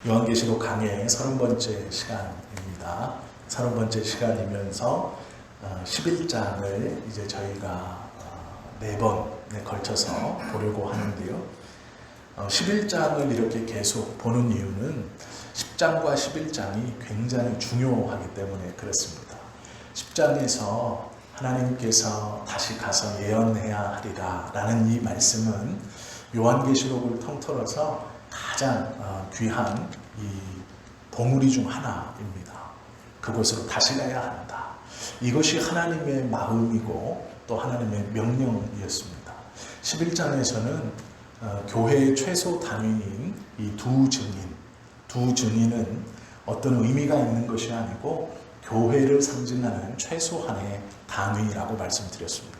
요한계시록 강의 30번째 시간입니다. 30번째 시간이면서 11장을 이제 저희가 4번에 걸쳐서 보려고 하는데요. 11장을 이렇게 계속 보는 이유는 10장과 11장이 굉장히 중요하기 때문에 그렇습니다. 10장에서 하나님께서 다시 가서 예언해야 하리라 라는 이 말씀은 요한계시록을 통틀어서 가장 귀한 이 봉우리 중 하나입니다. 그곳으로 다시 가야 한다. 이것이 하나님의 마음이고 또 하나님의 명령이었습니다. 11장에서는 교회의 최소 단위인 이 두 증인은 어떤 의미가 있는 것이 아니고 교회를 상징하는 최소한의 단위라고 말씀드렸습니다.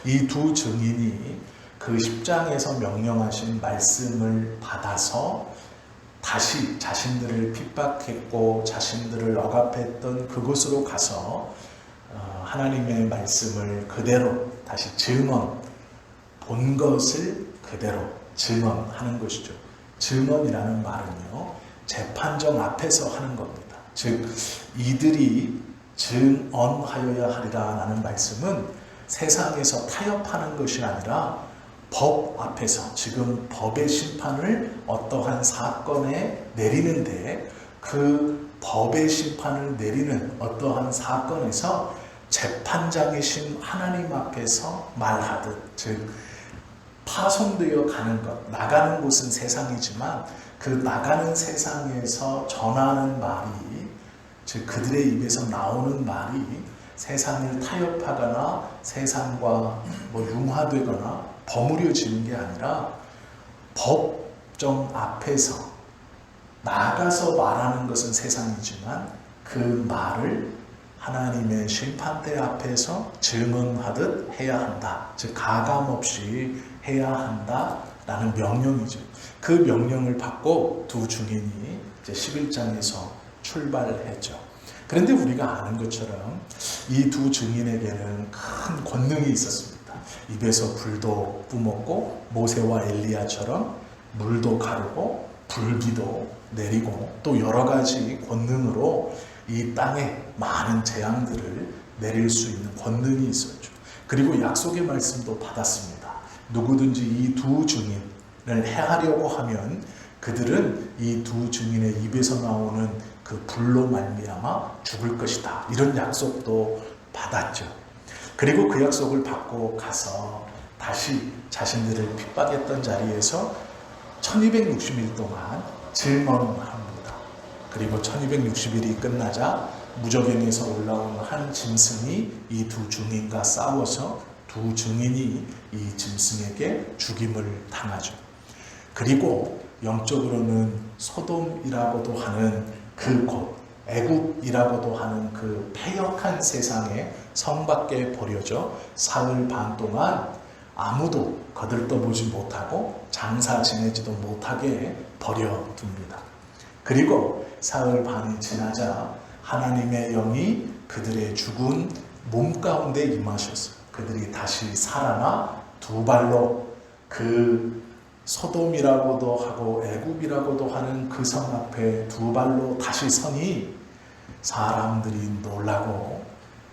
이 두 증인이 그 10장에서 명령하신 말씀을 받아서 다시 자신들을 핍박했고 자신들을 억압했던 그곳으로 가서 하나님의 말씀을 그대로 다시 본 것을 그대로 증언하는 것이죠. 증언이라는 말은요, 재판정 앞에서 하는 겁니다. 즉 이들이 증언하여야 하리라 라는 말씀은 세상에서 타협하는 것이 아니라 법 앞에서, 지금 법의 심판을 어떠한 사건에 내리는데 그 법의 심판을 내리는 어떠한 사건에서 재판장이신 하나님 앞에서 말하듯, 즉 파송되어 가는 것, 나가는 곳은 세상이지만 그 나가는 세상에서 전하는 말이, 즉 그들의 입에서 나오는 말이 세상을 타협하거나 세상과 융화되거나 버무려지는 게 아니라 법정 앞에서 나가서 말하는 것은 세상이지만 그 말을 하나님의 심판대 앞에서 증언하듯 해야 한다. 즉 가감없이 해야 한다라는 명령이죠. 그 명령을 받고 두 증인이 이제 11장에서 출발했죠. 그런데 우리가 아는 것처럼 이 두 증인에게는 큰 권능이 있었습니다. 입에서 불도 뿜었고 모세와 엘리야처럼 물도 가르고 불비도 내리고 또 여러 가지 권능으로 이 땅에 많은 재앙들을 내릴 수 있는 권능이 있었죠. 그리고 약속의 말씀도 받았습니다. 누구든지 이 두 증인을 해하려고 하면 그들은 이 두 증인의 입에서 나오는 그 불로 말미암아 죽을 것이다. 이런 약속도 받았죠. 그리고 그 약속을 받고 가서 다시 자신들을 핍박했던 자리에서 1260일 동안 증언합니다. 그리고 1260일이 끝나자 무저갱에서 올라온 한 짐승이 이 두 증인과 싸워서 두 증인이 이 짐승에게 죽임을 당하죠. 그리고 영적으로는 소돔이라고도 하는 그곳, 애굽이라고도 하는 그 패역한 세상에 성밖에 버려져 사흘 반 동안 아무도 거들떠보지 못하고 장사 지내지도 못하게 버려둡니다. 그리고 사흘 반이 지나자 하나님의 영이 그들의 죽은 몸 가운데 임하셔서 그들이 다시 살아나 두 발로 그 소돔이라고도 하고 애굽이라고도 하는 그 성 앞에 두 발로 다시 서니 사람들이 놀라고,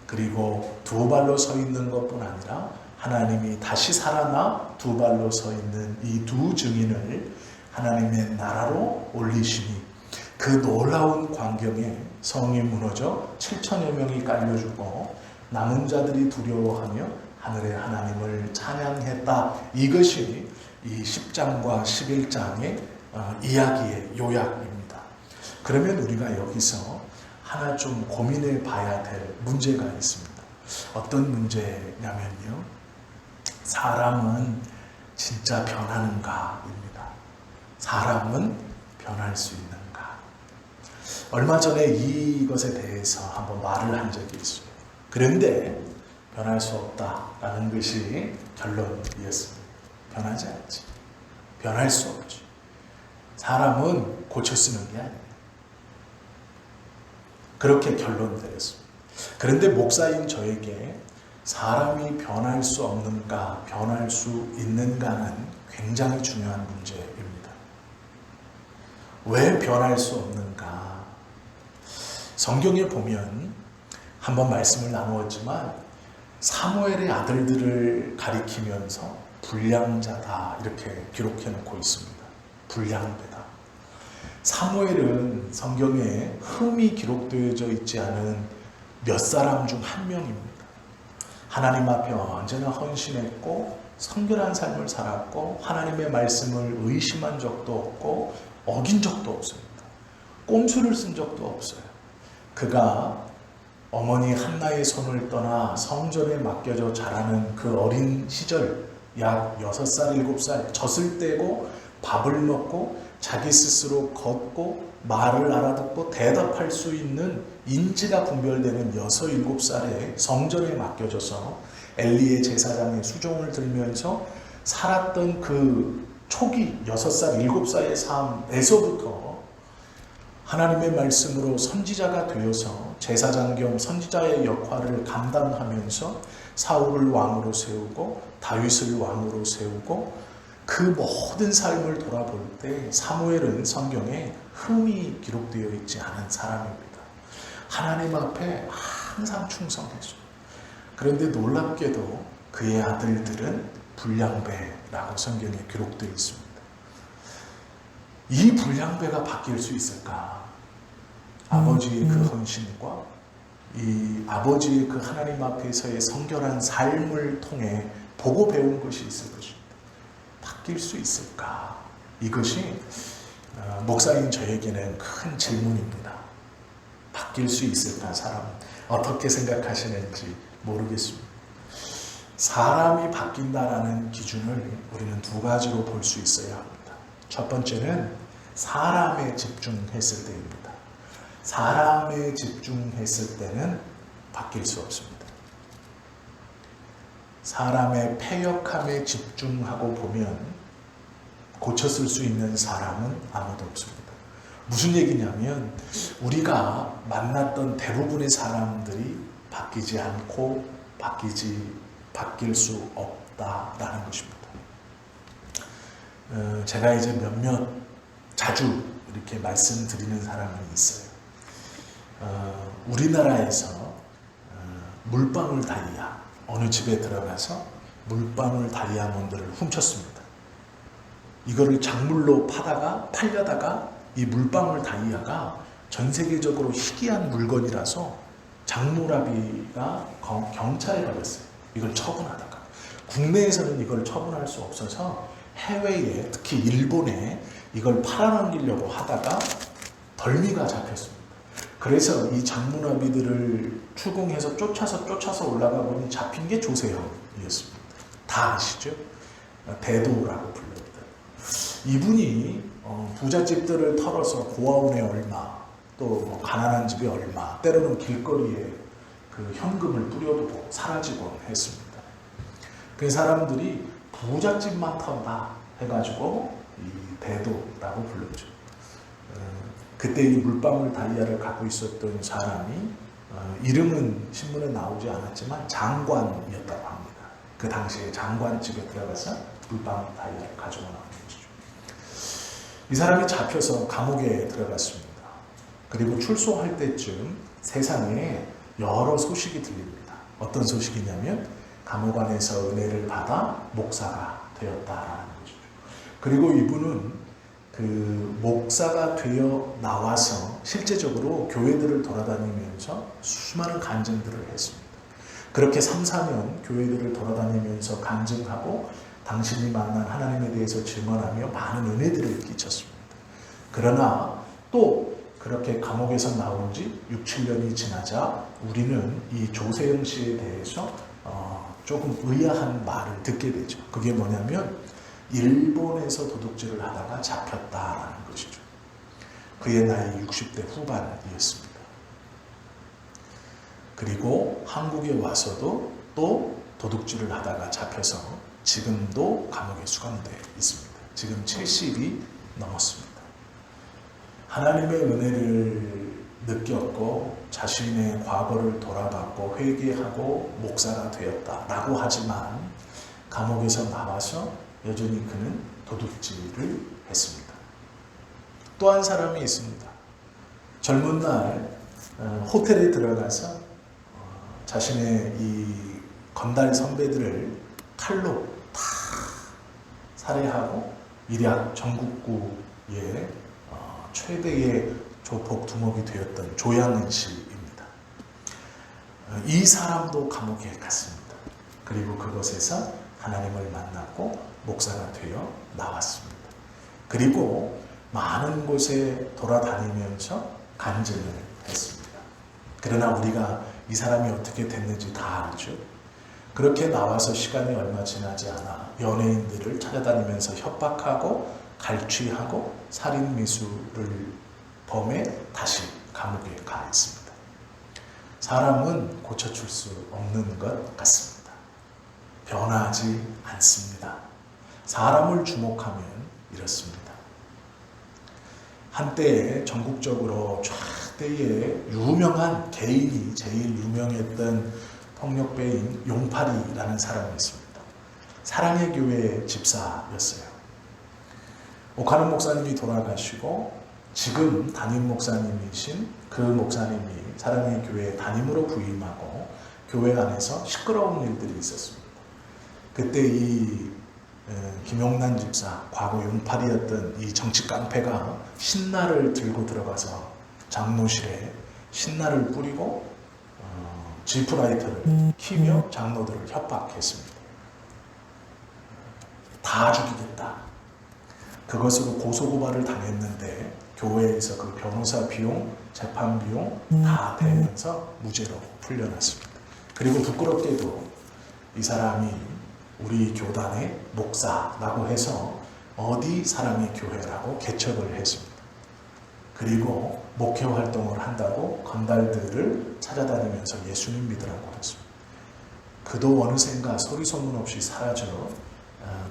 그리고 두 발로 서 있는 것뿐 아니라 하나님이 다시 살아나 두 발로 서 있는 이 두 증인을 하나님의 나라로 올리시니 그 놀라운 광경에 성이 무너져 7천여 명이 깔려 죽고 남은 자들이 두려워하며 하늘의 하나님을 찬양했다. 이것이 이 10장과 11장의 이야기의 요약입니다. 그러면 우리가 여기서 하나 좀 고민해 봐야 될 문제가 있습니다. 어떤 문제냐면요, 사람은 진짜 변하는가입니다. 사람은 변할 수 있는가? 얼마 전에 이것에 대해서 한번 말을 한 적이 있어요. 그런데 변할 수 없다라는 것이 결론이었습니다. 변하지 않지. 변할 수 없지. 사람은 고쳐 쓰는 게 아니에요. 그렇게 결론 내렸습니다. 그런데 목사인 저에게 사람이 변할 수 없는가, 변할 수 있는가는 굉장히 중요한 문제입니다. 왜 변할 수 없는가? 성경에 보면 한번 말씀을 나누었지만 사무엘의 아들들을 가리키면서 불량자다 이렇게 기록해 놓고 있습니다. 불량배다. 사무엘은 성경에 흠이 기록되어져 있지 않은 몇 사람 중 한 명입니다. 하나님 앞에 언제나 헌신했고 성결한 삶을 살았고 하나님의 말씀을 의심한 적도 없고 어긴 적도 없습니다. 꼼수를 쓴 적도 없어요. 그가 어머니 한나의 손을 떠나 성전에 맡겨져 자라는 그 어린 시절 약 6살, 7살 젖을 떼고 밥을 먹고 자기 스스로 걷고 말을 알아듣고 대답할 수 있는 인지가 분별되는 6, 7살에 성전에 맡겨져서 엘리의 제사장의 수종을 들면서 살았던 그 초기 6살, 7살의 삶에서부터 하나님의 말씀으로 선지자가 되어서 제사장 겸 선지자의 역할을 감당하면서 사울을 왕으로 세우고 다윗을 왕으로 세우고 그 모든 삶을 돌아볼 때 사무엘은 성경에 흠이 기록되어 있지 않은 사람입니다. 하나님 앞에 항상 충성했죠. 그런데 놀랍게도 그의 아들들은 불량배라고 성경에 기록되어 있습니다. 이 불량배가 바뀔 수 있을까? 아버지의 그 헌신과 이 아버지의 그 하나님 앞에서의 성결한 삶을 통해 보고 배운 것이 있을 것입니다. 바뀔 수 있을까? 이것이 목사인 저에게는 큰 질문입니다. 바뀔 수 있을까? 사람은 어떻게 생각하시는지 모르겠습니다. 사람이 바뀐다라는 기준을 우리는 두 가지로 볼 수 있어야 합니다. 첫 번째는 사람에 집중했을 때입니다. 사람에 집중했을 때는 바뀔 수 없습니다. 사람의 패역함에 집중하고 보면 고쳤을 수 있는 사람은 아무도 없습니다. 무슨 얘기냐면 우리가 만났던 대부분의 사람들이 바뀌지 않고 바뀔 수 없다라는 것입니다. 제가 이제 몇몇 자주 이렇게 말씀드리는 사람이 있어요. 우리나라에서 물방울 다이아 어느 집에 들어가서 물방울 다이아몬드를 훔쳤습니다. 이거를 작물로 팔려다가 이 물방울 다이아가 전 세계적으로 희귀한 물건이라서 장무라비가 경찰에 걸렸어요. 이걸 처분하다가 국내에서는 이걸 처분할 수 없어서 해외에 특히 일본에 이걸 팔아넘기려고 하다가 덜미가 잡혔습니다. 그래서 이 장무라비들을 추궁해서 쫓아서 올라가 보니 잡힌 게 조세형이었습니다. 다 아시죠? 대도라고 불립니다. 이분이 부잣집들을 털어서 고아원에 얼마, 또 가난한 집에 얼마, 때로는 길거리에 그 현금을 뿌려두고 사라지곤 했습니다. 그 사람들이 부잣집만 턴다 해가지고 이 대도라고 불렀죠. 그때 이 물방울 다이아를 갖고 있었던 사람이 이름은 신문에 나오지 않았지만 장관이었다고 합니다. 그 당시에 장관집에 들어가서 물방울 다이아를 가지고 나온 것이죠. 이 사람이 잡혀서 감옥에 들어갔습니다. 그리고 출소할 때쯤 세상에 여러 소식이 들립니다. 어떤 소식이냐면 감옥 안에서 은혜를 받아 목사가 되었다라는 거죠. 그리고 이분은 그 목사가 되어 나와서 실제적으로 교회들을 돌아다니면서 수많은 간증들을 했습니다. 그렇게 3, 4년 교회들을 돌아다니면서 간증하고 당신이 만난 하나님에 대해서 증언하며 많은 은혜들을 끼쳤습니다. 그러나 또 그렇게 감옥에서 나온 지 6, 7년이 지나자 우리는 이 조세영 씨에 대해서 조금 의아한 말을 듣게 되죠. 그게 뭐냐면 일본에서 도둑질을 하다가 잡혔다라는 것이죠. 그의 나이 60대 후반이었습니다. 그리고 한국에 와서도 또 도둑질을 하다가 잡혀서 지금도 감옥에 수감되어 있습니다. 지금 70이 넘었습니다. 하나님의 은혜를 느꼈고 자신의 과거를 돌아봤고 회개하고 목사가 되었다라고 하지만 감옥에서 나와서 여전히 그는 도둑질을 했습니다. 또 한 사람이 있습니다. 젊은 날 호텔에 들어가서 자신의 이 건달 선배들을 칼로 다 살해하고 일약 전국구의 최대의 조폭 두목이 되었던 조양은 씨입니다. 이 사람도 감옥에 갔습니다. 그리고 그곳에서 하나님을 만났고 목사가 되어 나왔습니다. 그리고 많은 곳에 돌아다니면서 간증을 했습니다. 그러나 우리가 이 사람이 어떻게 됐는지 다 알죠. 그렇게 나와서 시간이 얼마 지나지 않아 연예인들을 찾아다니면서 협박하고 갈취하고 살인미수를 범해 다시 감옥에 가 있습니다. 사람은 고쳐줄 수 없는 것 같습니다. 변하지 않습니다. 사람을 주목하면 이렇습니다. 한때 전국적으로 쫙대의 유명한 개인이 제일 유명했던 폭력배인 용팔이라는 사람이 있습니다. 사랑의 교회 집사였어요. 오카노 목사님이 돌아가시고 지금 담임 목사님이신 그 목사님이 사랑의 교회 담임으로 부임하고 교회 안에서 시끄러운 일들이 있었습니다. 그때 이 김용란 집사, 과거 용팔이였던 이 정치 깡패가 신나를 들고 들어가서 장로실에 신나를 뿌리고 지프라이터를 키며 장로들을 협박했습니다. 다 죽이겠다. 그것으로 고소고발을 당했는데 교회에서 그 변호사 비용, 재판 비용 다 대면서 무죄로 풀려났습니다. 그리고 부끄럽게도 이 사람이 우리 교단의 목사라고 해서 어디 사랑의 교회라고 개척을 했습니다. 그리고 목회 활동을 한다고 건달들을 찾아다니면서 예수님 믿으라고 했습니다. 그도 어느샌가 소리소문 없이 사라져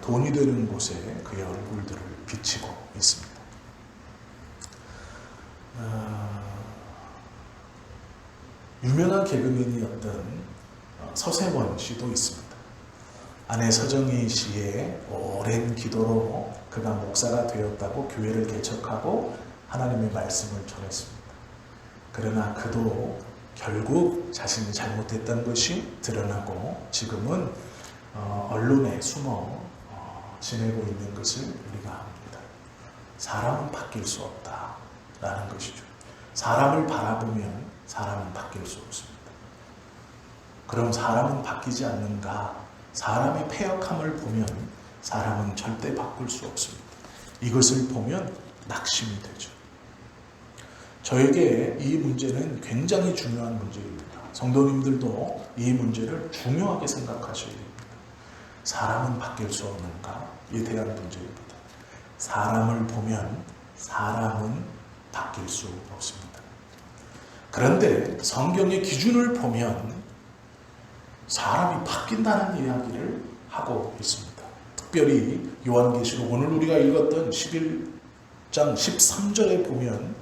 돈이 되는 곳에 그의 얼굴들을 비치고 있습니다. 유명한 개그맨이었던 서세원 씨도 있습니다. 아내 서정희 씨의 오랜 기도로 그가 목사가 되었다고 교회를 개척하고 하나님의 말씀을 전했습니다. 그러나 그도 결국 자신이 잘못했던 것이 드러나고 지금은 언론에 숨어 지내고 있는 것을 우리가 압니다. 사람은 바뀔 수 없다라는 것이죠. 사람을 바라보면 사람은 바뀔 수 없습니다. 그럼 사람은 바뀌지 않는가? 사람의 패역함을 보면 사람은 절대 바꿀 수 없습니다. 이것을 보면 낙심이 되죠. 저에게 이 문제는 굉장히 중요한 문제입니다. 성도님들도 이 문제를 중요하게 생각하셔야 됩니다. 사람은 바뀔 수 없는가에 대한 문제입니다. 사람을 보면 사람은 바뀔 수 없습니다. 그런데 성경의 기준을 보면 사람이 바뀐다는 이야기를 하고 있습니다. 특별히 요한계시록 오늘 우리가 읽었던 11장 13절에 보면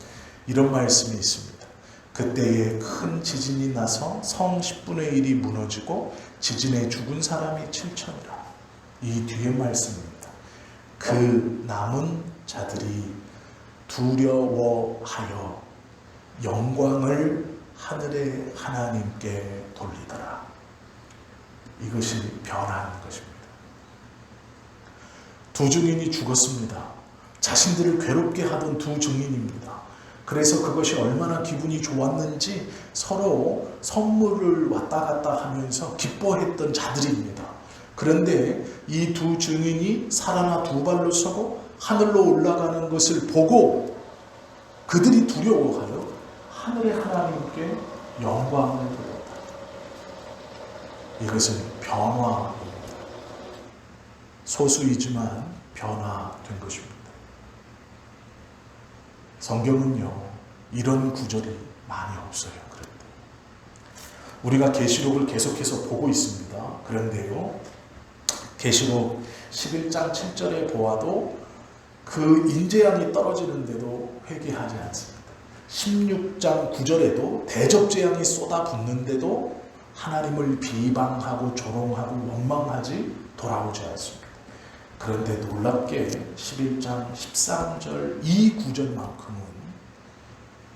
이런 말씀이 있습니다. 그때에 큰 지진이 나서 성 10분의 1이 무너지고 지진에 죽은 사람이 7천이라. 이 뒤에 말씀입니다. 그 남은 자들이 두려워하여 영광을 하늘의 하나님께 돌리더라. 이것이 변한 것입니다. 두 증인이 죽었습니다. 자신들을 괴롭게 하던 두 증인입니다. 그래서 그것이 얼마나 기분이 좋았는지 서로 선물을 왔다 갔다 하면서 기뻐했던 자들입니다. 그런데 이 두 증인이 살아나 두 발로 서고 하늘로 올라가는 것을 보고 그들이 두려워하여 하늘의 하나님께 영광을 돌렸다. 이것은 변화입니다. 소수이지만 변화된 것입니다. 성경은요, 이런 구절이 많이 없어요. 그런데 우리가 계시록을 계속해서 보고 있습니다. 그런데요, 계시록 11장 7절에 보아도 그 인재양이 떨어지는데도 회개하지 않습니다. 16장 9절에도 대접재앙이 쏟아붓는데도 하나님을 비방하고 조롱하고 원망하지 돌아오지 않습니다. 그런데 놀랍게 11장 13절 이 구절만큼은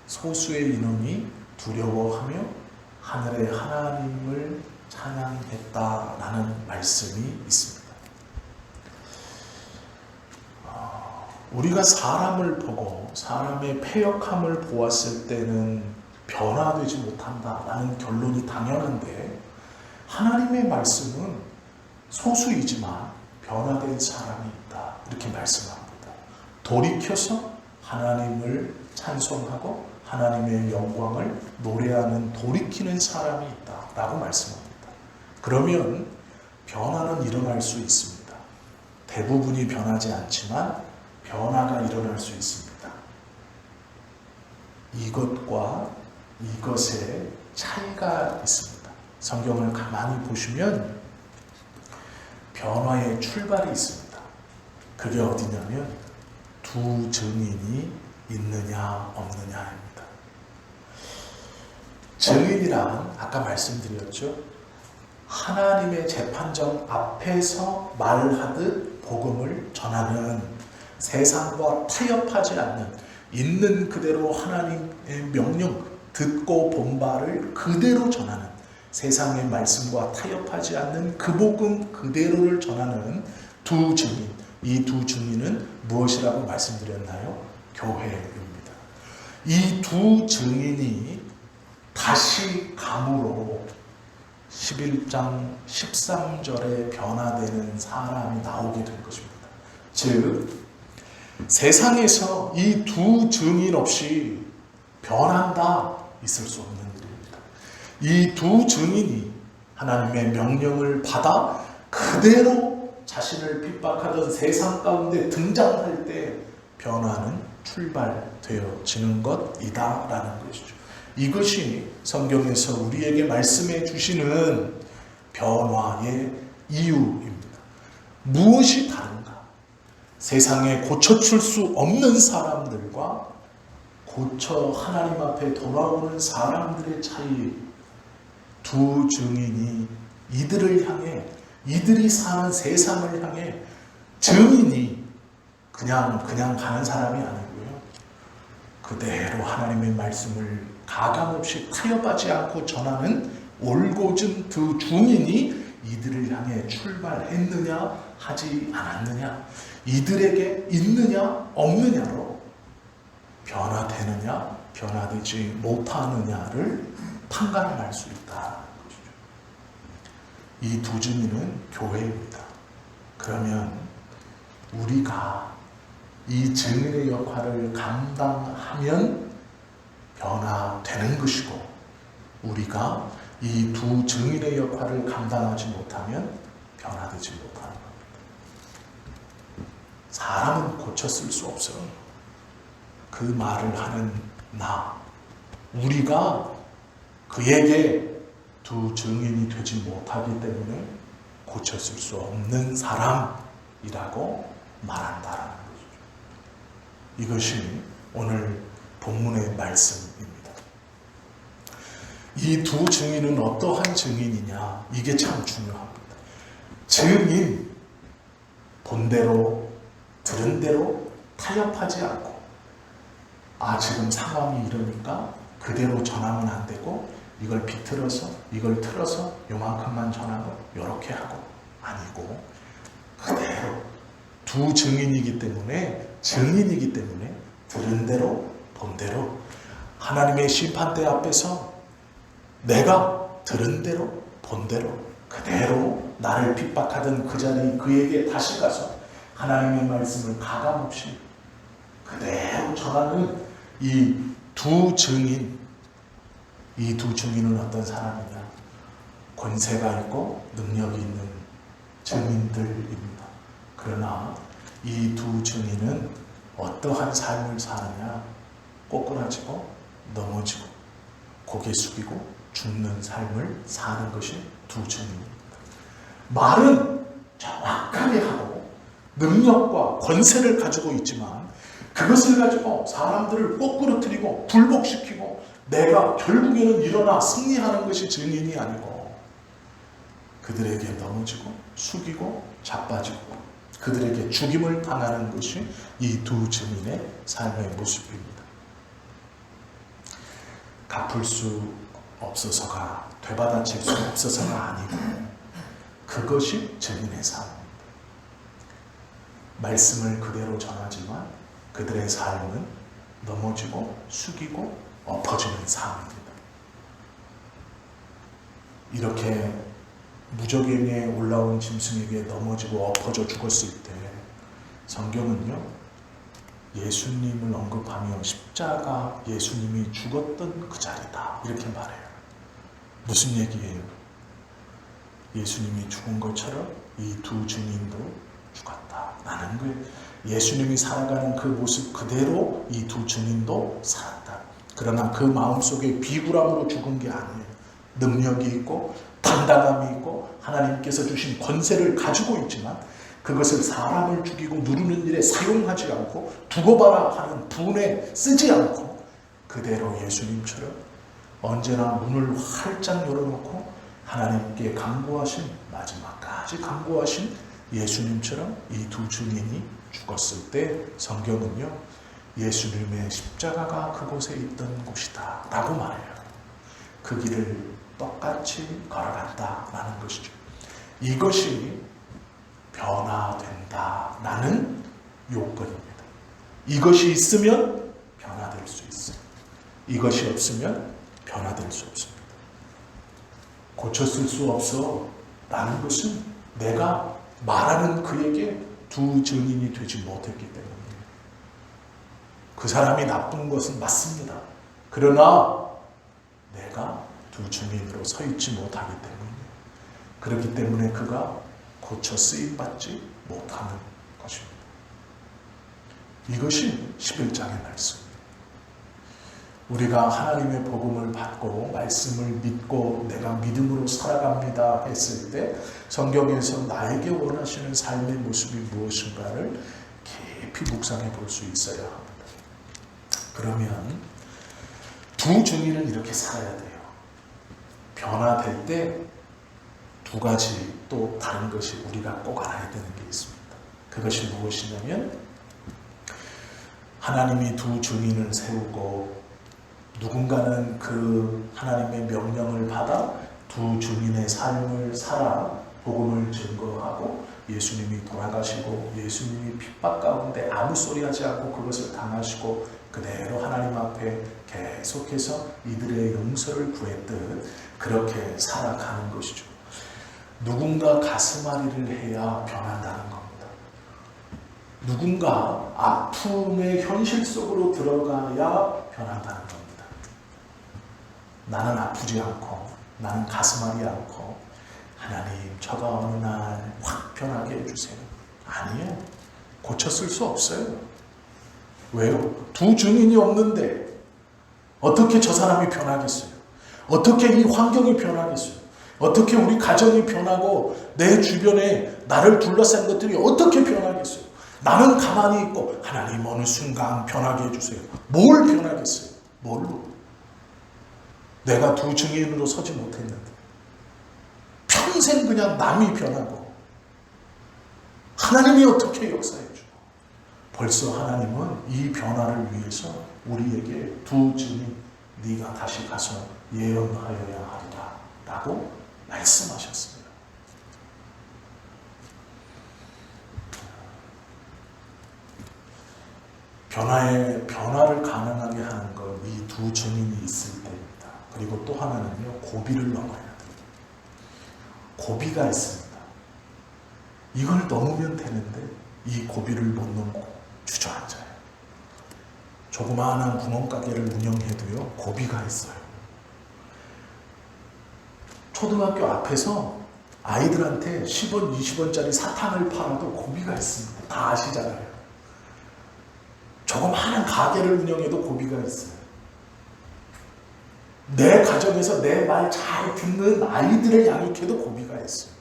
소수의 인원이 두려워하며 하늘의 하나님을 찬양했다라는 말씀이 있습니다. 우리가 사람을 보고 사람의 패역함을 보았을 때는 변화되지 못한다라는 결론이 당연한데, 하나님의 말씀은 소수이지만 변화된 사람이 있다 이렇게 말씀합니다. 돌이켜서 하나님을 찬송하고 하나님의 영광을 노래하는 돌이키는 사람이 있다라고 말씀합니다. 그러면 변화는 일어날 수 있습니다. 대부분이 변하지 않지만 변화가 일어날 수 있습니다. 이것과 이것의 차이가 있습니다. 성경을 가만히 보시면 변화의 출발이 있습니다. 그게 어디냐면 두 증인이 있느냐 없느냐입니다. 증인이란 아까 말씀드렸죠. 하나님의 재판정 앞에서 말하듯 복음을 전하는, 세상과 타협하지 않는, 있는 그대로 하나님의 명령 듣고 본 바를 그대로 전하는, 세상의 말씀과 타협하지 않는 그 복음 그대로를 전하는 두 증인. 이 두 증인은 무엇이라고 말씀드렸나요? 교회입니다. 이 두 증인이 다시 감으로 11장 13절에 변화되는 사람이 나오게 된 것입니다. 즉 세상에서 이 두 증인 없이 변한다 있을 수 없는 일입니다. 이 두 증인이 하나님의 명령을 받아 그대로 자신을 핍박하던 세상 가운데 등장할 때 변화는 출발되어지는 것이다라는 것이죠. 이것이 성경에서 우리에게 말씀해 주시는 변화의 이유입니다. 무엇이 다른가? 세상에 고쳐줄 수 없는 사람들과 고쳐 하나님 앞에 돌아오는 사람들의 차이. 두 증인이 이들을 향해, 이들이 사는 세상을 향해, 증인이 그냥 가는 사람이 아니고요, 그대로 하나님의 말씀을 가감없이 타협하지 않고 전하는 올곧은 두 증인이 이들을 향해 출발했느냐 하지 않았느냐, 이들에게 있느냐 없느냐로 변화되느냐 변화되지 못하느냐를 판가름할 수 있다는 것이죠. 이 두 증인은 교회입니다. 그러면 우리가 이 증인의 역할을 감당하면 변화되는 것이고, 우리가 이 두 증인의 역할을 감당하지 못하면 변화되지 못하는 겁니다. 사람은 고쳤을 수 없어요. 그 말을 하는 우리가 그에게 두 증인이 되지 못하기 때문에 고쳤을 수 없는 사람이라고 말한다라는 것이죠. 이것이 오늘 본문의 말씀입니다. 이 두 증인은 어떠한 증인이냐, 이게 참 중요합니다. 증인, 본대로 들은 대로 타협하지 않고, 지금 상황이 이러니까 그대로 전하면 안 되고 이걸 비틀어서 이걸 틀어서 요만큼만 전하고 요렇게 하고, 아니고 그대로 두 증인이기 때문에 들은 대로 본 대로 하나님의 심판대 앞에서 내가 들은 대로 본 대로 그대로 나를 핍박하던 그 자리 그에게 다시 가서 하나님의 말씀을 가감없이 그대로 전하는 이 두 증인, 이 두 증인은 어떤 사람이냐? 권세가 있고 능력이 있는 증인들입니다. 그러나 이 두 증인은 어떠한 삶을 사느냐? 꼬꾸라지고 넘어지고 고개 숙이고 죽는 삶을 사는 것이 두 증인입니다. 말은 정확하게 하고 능력과 권세를 가지고 있지만 그것을 가지고 사람들을 꼬꾸러뜨리고 굴복시키고 내가 결국에는 일어나 승리하는 것이 증인이 아니고, 그들에게 넘어지고 숙이고 자빠지고 그들에게 죽임을 당하는 것이 이 두 증인의 삶의 모습입니다. 갚을 수 없어서가, 되받아칠 수 없어서가 아니고 그것이 증인의 삶입니다. 말씀을 그대로 전하지만 그들의 삶은 넘어지고 숙이고 엎어지는 삶입니다. 이렇게 무적행에 올라온 짐승에게 넘어지고 엎어져 죽었을 때 성경은요, 예수님을 언급하며 십자가 예수님이 죽었던 그 자리다 이렇게 말해요. 무슨 얘기예요? 예수님이 죽은 것처럼 이 두 증인도 죽었다. 나는 그 예수님이 살아가는 그 모습 그대로 이 두 증인도 살았다. 그러나 그 마음속에 비굴함으로 죽은 게 아니에요. 능력이 있고 당당함이 있고 하나님께서 주신 권세를 가지고 있지만 그것을 사람을 죽이고 누르는 일에 사용하지 않고 두고 봐라 하는 분에 쓰지 않고 그대로 예수님처럼 언제나 문을 활짝 열어놓고 하나님께 간구하신, 마지막까지 간구하신 예수님처럼 이 두 증인이 죽었을 때 성경은요, 예수님의 십자가가 그곳에 있던 곳이다 라고 말해요. 그 길을 똑같이 걸어간다라는 것이죠. 이것이 변화된다라는 요건입니다. 이것이 있으면 변화될 수 있어요. 이것이 없으면 변화될 수 없습니다. 고쳤을 수 없어 라는 것은 내가 말하는 그에게 두 증인이 되지 못했기 때문이에요. 그 사람이 나쁜 것은 맞습니다. 그러나 내가 두 증인으로 서 있지 못하기 때문이에요. 그렇기 때문에 그가 고쳐 쓰임받지 못하는 것입니다. 이것이 11장의 말씀입니다. 우리가 하나님의 복음을 받고 말씀을 믿고 내가 믿음으로 살아갑니다 했을 때 성경에서 나에게 원하시는 삶의 모습이 무엇인가를 깊이 묵상해 볼 수 있어야 합니다. 그러면 두 증인은 이렇게 살아야 돼요. 변화될 때 두 가지 또 다른 것이 우리가 꼭 알아야 되는 게 있습니다. 그것이 무엇이냐면 하나님이 두 증인을 세우고 누군가는 그 하나님의 명령을 받아 두 증인의 삶을 살아 복음을 증거하고 예수님이 돌아가시고 예수님이 핍박 가운데 아무 소리 하지 않고 그것을 당하시고 그대로 하나님 앞에 계속해서 이들의 용서를 구했듯 그렇게 살아가는 것이죠. 누군가 가슴앓이를 해야 변한다는 겁니다. 누군가 아픔의 현실 속으로 들어가야 변한다는 겁니다. 나는 아프지 않고 나는 가슴앓이 않고 하나님 저가 어느 날 확 변하게 해주세요. 아니에요. 고쳤을 수 없어요. 왜요? 두 증인이 없는데 어떻게 저 사람이 변하겠어요? 어떻게 이 환경이 변하겠어요? 어떻게 우리 가정이 변하고 내 주변에 나를 둘러싼 것들이 어떻게 변하겠어요? 나는 가만히 있고 하나님 어느 순간 변하게 해주세요. 뭘 변하겠어요? 뭘로? 내가 두 증인으로 서지 못했는데 평생 그냥 남이 변하고 하나님이 어떻게 역사해주고 벌써 하나님은 이 변화를 위해서 우리에게 두 증인 네가 다시 가서 예언하여야 하리라 라고 말씀하셨습니다. 변화를 가능하게 하는 건 이 두 증인이 있을 때입니다. 그리고 또 하나는요, 고비를 넘어야 됩니다. 고비가 있습니다. 이걸 넘으면 되는데 이 고비를 못 넘고 주저앉아요. 조그마한 구멍가게를 운영해도요, 고비가 있어요. 초등학교 앞에서 아이들한테 10원, 20원짜리 사탕을 팔아도 고비가 있습니다. 다 아시잖아요. 조그마한 가게를 운영해도 고비가 있어요. 내 가정에서 내 말 잘 듣는 아이들을 양육해도 고비가 있어요.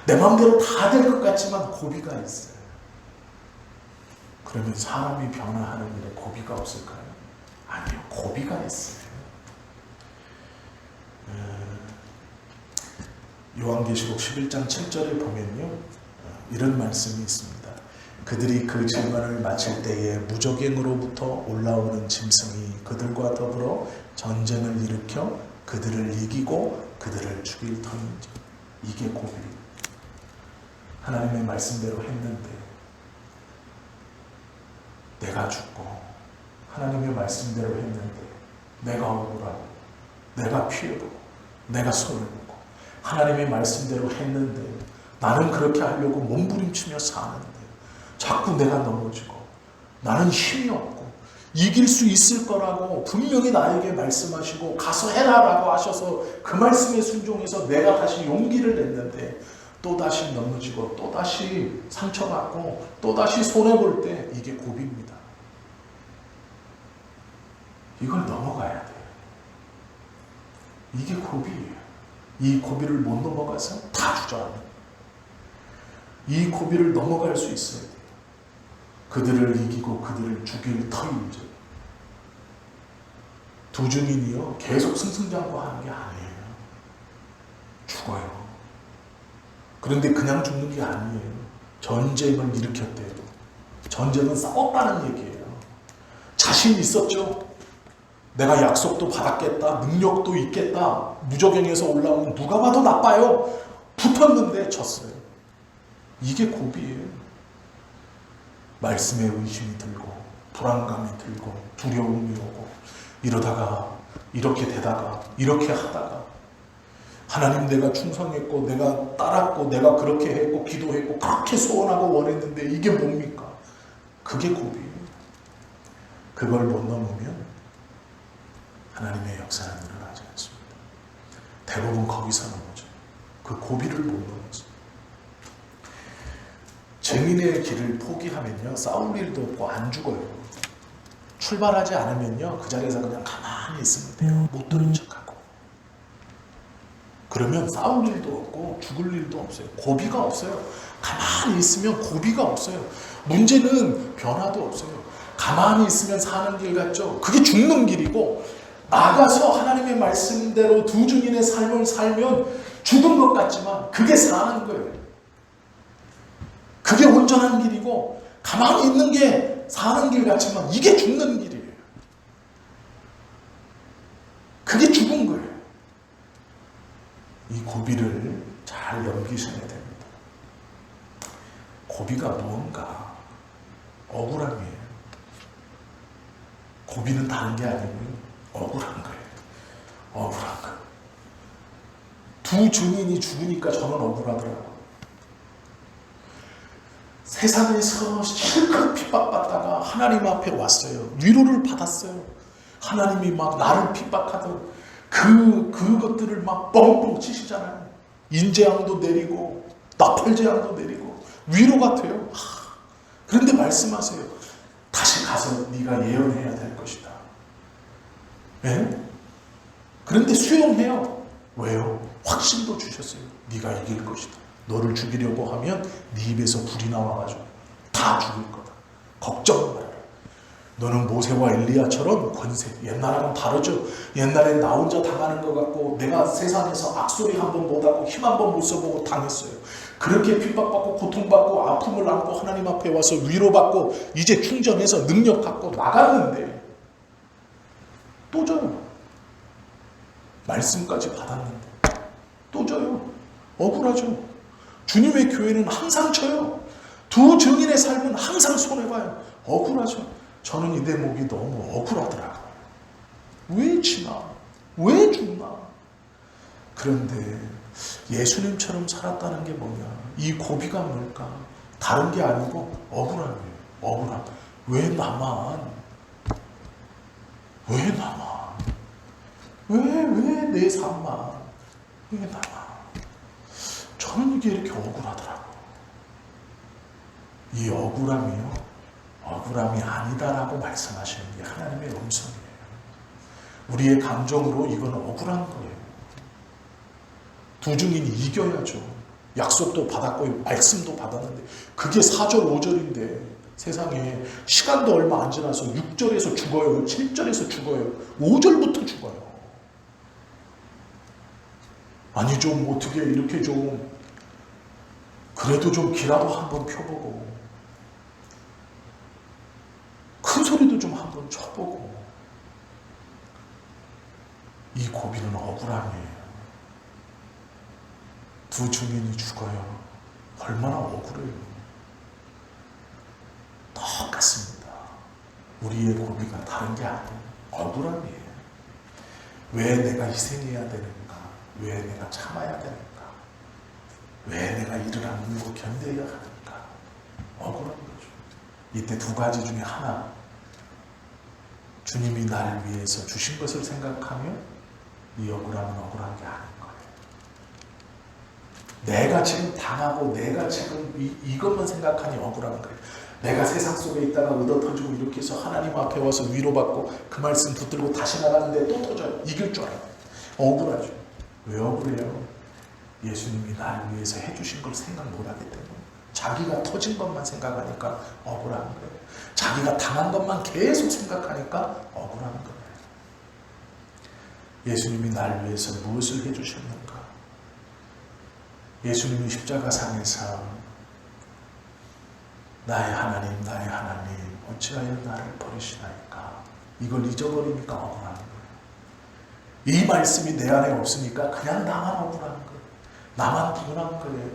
내 마음대로 다 될 것 같지만 고비가 있어요. 그러면 사람이 변화하는 일에 고비가 없을까요? 아니요. 고비가 있어요. 요한계시록 11장 7절에 보면요, 이런 말씀이 있습니다. 그들이 그 증언을 마칠 때에 무적행으로부터 올라오는 짐승이 그들과 더불어 전쟁을 일으켜 그들을 이기고 그들을 죽일 터인지. 이게 고비. 하나님의 말씀대로 했는데 내가 죽고 하나님의 말씀대로 했는데 내가 억울하고 내가 피해보고 내가 손해보고 하나님의 말씀대로 했는데 나는 그렇게 하려고 몸부림치며 사는데 자꾸 내가 넘어지고 나는 힘이 없고 이길 수 있을 거라고 분명히 나에게 말씀하시고 가서 해라라고 하셔서 그 말씀에 순종해서 내가 다시 용기를 냈는데 또다시 넘어지고 또다시 상처받고 또다시 손해볼 때 이게 고비입니다. 이걸 넘어가야 돼요. 이게 고비예요. 이 고비를 못 넘어가서 다 주저합니다. 이 고비를 넘어갈 수 있어야 돼요. 그들을 이기고 그들을 죽일 터인지. 두 증인이요 계속 승승장구하는 게 아니에요. 죽어요. 그런데 그냥 죽는 게 아니에요. 전쟁을 일으켰대요. 전쟁은 싸웠다는 얘기예요. 자신 있었죠. 내가 약속도 받았겠다. 능력도 있겠다. 무적행에서 올라오면 누가 봐도 나빠요. 붙었는데 졌어요. 이게 고비예요. 말씀에 의심이 들고 불안감이 들고 두려움이 오고 이러다가 이렇게 되다가 이렇게 하다가 하나님 내가 충성했고 내가 따랐고 내가 그렇게 했고 기도했고 그렇게 소원하고 원했는데 이게 뭡니까? 그게 고비예요. 그걸 못 넘으면 하나님의 역사는 일어나지 않습니다. 대부분 거기서 넘어져요. 그 고비를 못 넘어져요. 증인의 길을 포기하면요 싸울 일도 없고 안 죽어요. 출발하지 않으면요 그 자리에서 그냥 가만히 있으면 돼요. 못 들은 척하고. 그러면 싸울 일도 없고 죽을 일도 없어요. 고비가 없어요. 가만히 있으면 고비가 없어요. 문제는 변화도 없어요. 가만히 있으면 사는 길 같죠. 그게 죽는 길이고 나가서 하나님의 말씀대로 두 증인의 삶을 살면 죽은 것 같지만 그게 사는 거예요. 그게 온전한 길이고 가만히 있는 게 사는 길 같지만 이게 죽는 길이에요. 그게 죽은 거예요. 이 고비를 잘 넘기셔야 됩니다. 고비가 무언가 억울함이에요. 고비는 다른 게 아니고요. 억울한 거예요. 억울한 거. 두 증인이 죽으니까 저는 억울하더라고요. 세상에서 실컷 핍박받다가 하나님 앞에 왔어요. 위로를 받았어요. 하나님이 막 나를 핍박하던 그것들을 막 뻥뻥 치시잖아요. 인재앙도 내리고 나팔재앙도 내리고 위로가 돼요. 그런데 말씀하세요. 다시 가서 네가 예언해야 될 것이다. 예? 그런데 수용해요. 왜요? 확신도 주셨어요. 네가 이길 것이다. 너를 죽이려고 하면 네 입에서 불이 나와가지고 다 죽을 거다. 걱정 말아라. 너는 모세와 엘리야처럼 권세. 옛날하고는 다르죠. 옛날엔 나 혼자 당하는 것 같고 내가 세상에서 악소리 한 번 못하고 힘 한 번 못 써보고 당했어요. 그렇게 핍박받고 고통받고 아픔을 안고 하나님 앞에 와서 위로받고 이제 충전해서 능력 갖고 나갔는데 또 져요. 말씀까지 받았는데 또 져요. 억울하죠. 주님의 교회는 항상 져요. 두 증인의 삶은 항상 손해봐요. 억울하죠. 저는 이 대목이 너무 억울하더라고요. 왜 지나? 왜 죽나? 그런데 예수님처럼 살았다는 게 뭐냐? 이 고비가 뭘까? 다른 게 아니고 억울함이에요. 억울함. 왜 나만? 왜 나만? 왜 내 삶만? 왜 나만? 저는 이게 이렇게 억울하더라고요. 이 억울함이요. 억울함이 아니다라고 말씀하시는 게 하나님의 음성이에요. 우리의 감정으로 이건 억울한 거예요. 두 증인이 이겨야죠. 약속도 받았고 말씀도 받았는데 그게 4절 5절인데 세상에 시간도 얼마 안 지나서 6절에서 죽어요. 7절에서 죽어요. 5절부터 죽어요. 아니 좀 어떻게 이렇게 좀 그래도 좀 기라도 한번 펴보고 큰 소리도 좀 한번 쳐보고. 이 고비는 억울함이에요. 두 증인이 죽어요. 얼마나 억울해요. 똑같습니다. 우리의 고비가 다른 게 아니에요. 억울함이에요. 왜 내가 희생해야 되는가? 왜 내가 참아야 되는가? 왜 내가 이를 악물고 견뎌야 하는가? 억울한 거죠. 이때 두 가지 중에 하나, 주님이 나를 위해서 주신 것을 생각하며 이 억울함은 억울한 게 아닌 거예요. 내가 지금 당하고 내가 지금 이것만 생각하니 억울한 거예요. 내가 세상 속에 있다가 얻어터지고 이렇게 해서 하나님 앞에 와서 위로받고 그 말씀 붙들고 다시 나가는데 또 터져요. 이길 줄 알아요. 억울하죠. 왜 억울해요? 예수님이 나를 위해서 해주신 걸 생각 못하기 때문에. 자기가 터진 것만 생각하니까 억울한 거예요. 자기가 당한 것만 계속 생각하니까 억울한 거예요. 예수님이 나를 위해서 무엇을 해주셨는가? 예수님이 십자가상에서 나의 하나님 어찌하여 나를 버리시나이까? 이걸 잊어버리니까 억울한 거예요. 이 말씀이 내 안에 없으니까 그냥 나만 억울한 거예요. 나만 분한 거예요.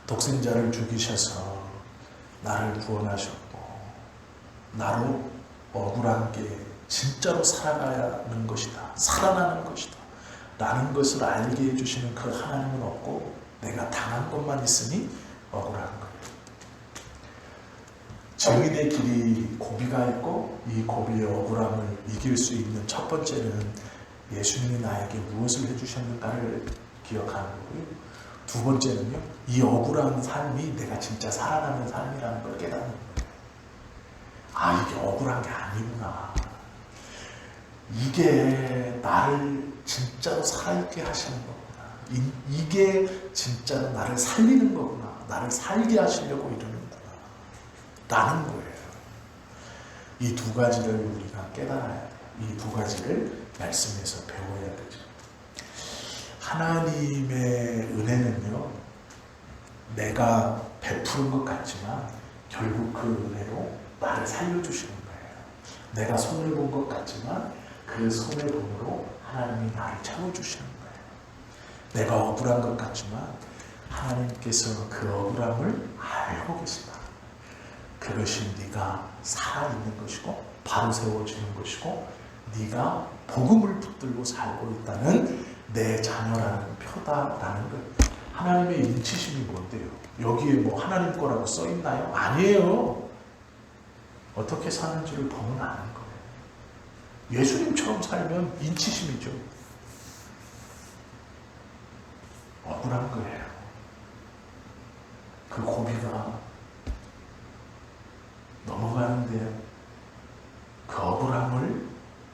독생자를 죽이셔서 나를 구원하셨고 나로 억울한 게 진짜로 살아가는 것이다. 살아나는 것이다. 라는 것을 알게 해주시는 그 하나님은 없고 내가 당한 것만 있으니 억울한 거예요. 증인의 길이 고비가 있고 이 고비의 억울함을 이길 수 있는 첫 번째는 예수님이 나에게 무엇을 해주셨는가를 기억하는 거고요. 두 번째는요, 이 억울한 삶이 내가 진짜 살아나는 삶이라는 걸 깨닫는 거예요. 아, 이게 억울한 게 아니구나. 이게 나를 진짜로 살아있게 하시는 거구나. 이게 진짜로 나를 살리는 거구나. 나를 살게 하시려고 이러는구나. 라는 거예요. 이 두 가지를 우리가 깨달아야 돼요. 이 두 가지를 말씀에서 배워야 되죠. 하나님의 은혜는요, 내가 베푸는 것 같지만 결국 그 은혜로 나를 살려주시는 거예요. 내가 손을 본 것 같지만 그 손의 돈으로 하나님이 나를 채워주시는 거예요. 내가 억울한 것 같지만 하나님께서 그 억울함을 알고 계시다. 그것이 네가 살아있는 것이고 바로 세워지는 것이고 네가 복음을 붙들고 살고 있다는 내 자녀라는 표다라는 것. 하나님의 인치심이 뭔데요? 여기에 뭐 하나님 거라고 써있나요? 아니에요. 어떻게 사는지를 보면 아는 거예요. 예수님처럼 살면 인치심이죠. 억울한 거예요. 그 고비가 넘어가는데 그 억울함을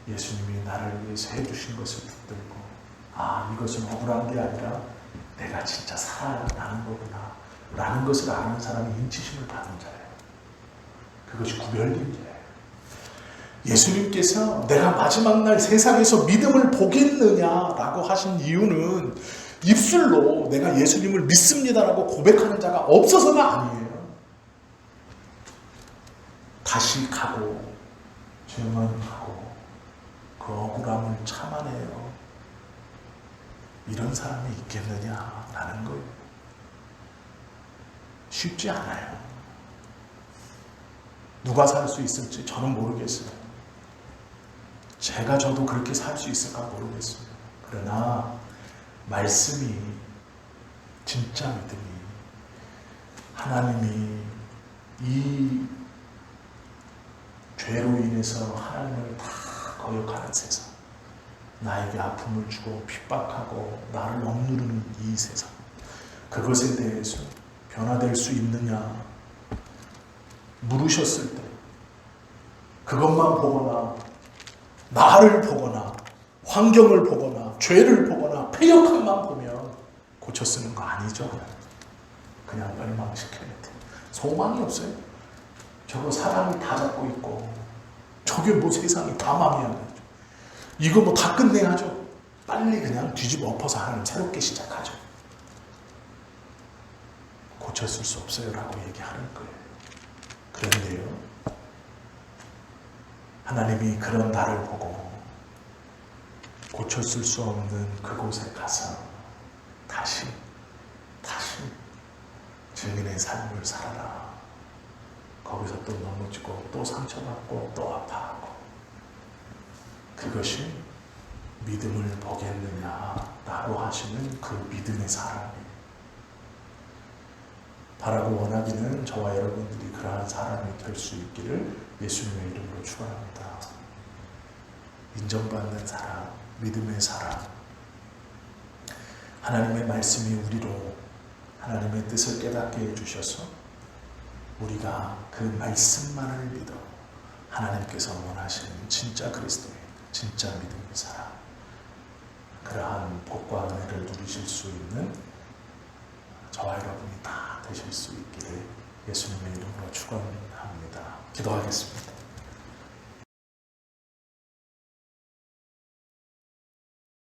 예수님이 나를 위해서 해주신 것을 붙들고 아, 이것은 억울한 게 아니라 내가 진짜 살아나는 거구나 라는 것을 아는 사람이 인치심을 받은 자예요. 그것이 구별된 자예요. 예수님께서 내가 마지막 날 세상에서 믿음을 보겠느냐라고 하신 이유는 입술로 내가 예수님을 믿습니다라고 고백하는 자가 없어서가 아니에요. 다시 가고 증언하고 그 억울함을 참아내요. 이런 사람이 있겠느냐라는 거예요. 쉽지 않아요. 누가 살 수 있을지 저는 모르겠어요. 저도 그렇게 살 수 있을까 모르겠어요. 그러나 말씀이 진짜 믿음이 하나님이 이 죄로 인해서 하나님을 다 거역하는 세상, 나에게 아픔을 주고 핍박하고 나를 억누르는 이 세상, 그것에 대해서 변화될 수 있느냐 물으셨을 때 그것만 보거나 나를 보거나 환경을 보거나 죄를 보거나 패역함만 보면 고쳐 쓰는 거 아니죠. 그냥 멸망시켜야 돼. 소망이 없어요. 저거 사람이 다 잡고 있고 저게 뭐 세상이 다 망해야 되죠. 이거 뭐 다 끝내야죠. 빨리 그냥 뒤집어 엎어서 하나님 새롭게 시작하죠. 고쳤을 수 없어요 라고 얘기하는 거예요. 그런데요, 하나님이 그런 나를 보고 고쳤을 수 없는 그곳에 가서 다시 증인의 삶을 살아라. 거기서 또 넘어지고 또 상처받고 또 아파하고, 그것이 믿음을 보겠느냐라고 하시는 그 믿음의 사람이 바라고 원하기는 저와 여러분들이 그러한 사람이 될 수 있기를 예수님의 이름으로 축원합니다. 인정받는 사람, 믿음의 사람, 하나님의 말씀이 우리로 하나님의 뜻을 깨닫게 해주셔서 우리가 그 말씀만을 믿어 하나님께서 원하시는 진짜 그리스도인, 진짜 믿음의 사람, 그러한 복과 은혜를 누리실 수 있는 저와 여러분이 다 되실 수 있기를 예수님의 이름으로 축원합니다. 기도하겠습니다.